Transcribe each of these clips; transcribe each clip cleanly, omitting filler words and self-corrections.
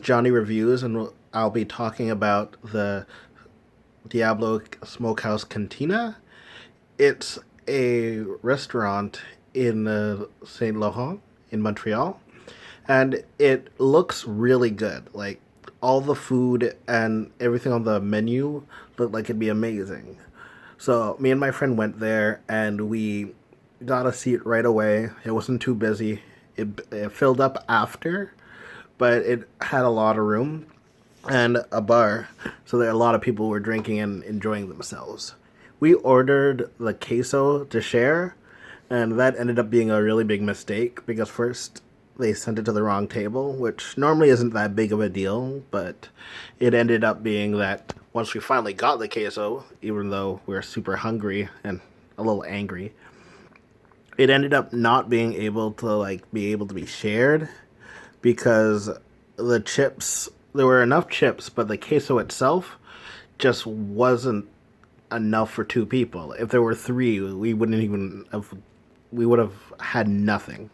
Johnny Reviews, and I'll be talking about the Diablo Smokehouse Cantina. It's a restaurant in Saint Laurent in Montreal, and it looks really good. Like all the food and everything on the menu looked like it'd be amazing. So me and my friend went there, and we got a seat right away. It wasn't too busy. It filled up after, but it had a lot of room and a bar, so that a lot of people were drinking and enjoying themselves. We ordered the queso to share, and that ended up being a really big mistake because first they sent it to the wrong table, which normally isn't that big of a deal, but it ended up being that once we finally got the queso, even though we were super hungry and a little angry, it ended up not being able to be shared because the chips, there were enough chips, but the queso itself just wasn't enough for two people. If there were three, we would have had nothing.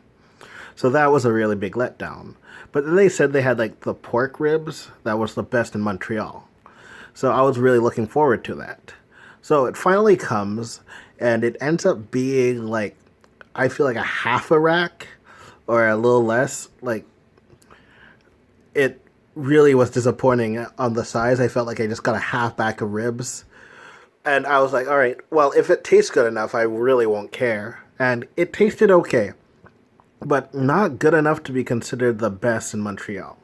So that was a really big letdown. But they said they had like the pork ribs that was the best in Montreal. So I was really looking forward to that. So it finally comes, and it ends up being like, I feel like a half a rack or a little less. Like, it really was disappointing on the size. I felt like I just got a half back of ribs. And I was like, all right, well, if it tastes good enough, I really won't care. And it tasted okay, but not good enough to be considered the best in Montreal.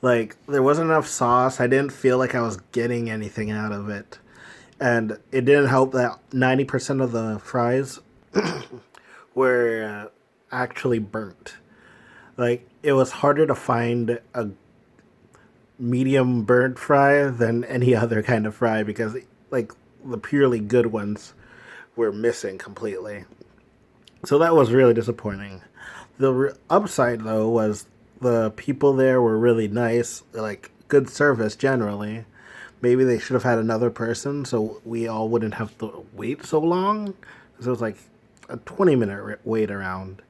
Like, there wasn't enough sauce. I didn't feel like I was getting anything out of it. And it didn't help that 90% of the fries were actually burnt. Like, it was harder to find a medium burnt fry than any other kind of fry because, like, the purely good ones were missing completely. So that was really disappointing. The upside, though, was the people there were really nice, like, good service generally. Maybe they should have had another person so we all wouldn't have to wait so long. So it was like a 20-minute wait around.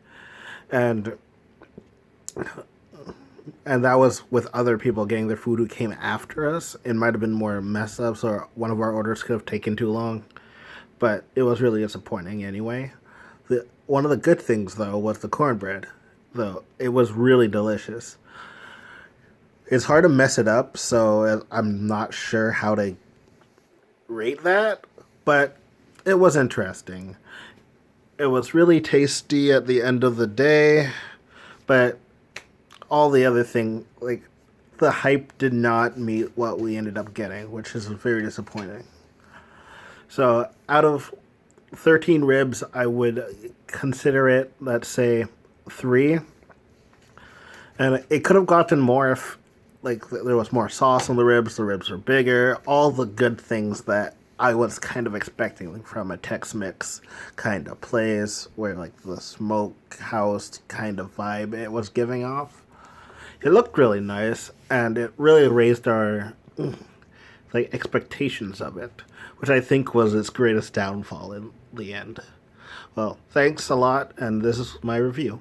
And that was with other people getting their food who came after us. It might have been more mess ups, or one of our orders could have taken too long. But it was really disappointing anyway. One of the good things, though, was the cornbread. Though it was really delicious. It's hard to mess it up, so I'm not sure how to rate that. But it was interesting. It was really tasty at the end of the day. But all the other thing, like, the hype did not meet what we ended up getting, which is very disappointing. So out of 13 ribs, I would consider it, let's say, 3. And it could have gotten more if, like, there was more sauce on the ribs were bigger, all the good things that I was kind of expecting from a Tex-Mex kind of place, where, like, the smokehouse kind of vibe it was giving off. It looked really nice, and it really raised our expectations of it, which I think was its greatest downfall in the end. Well, thanks a lot, and this is my review.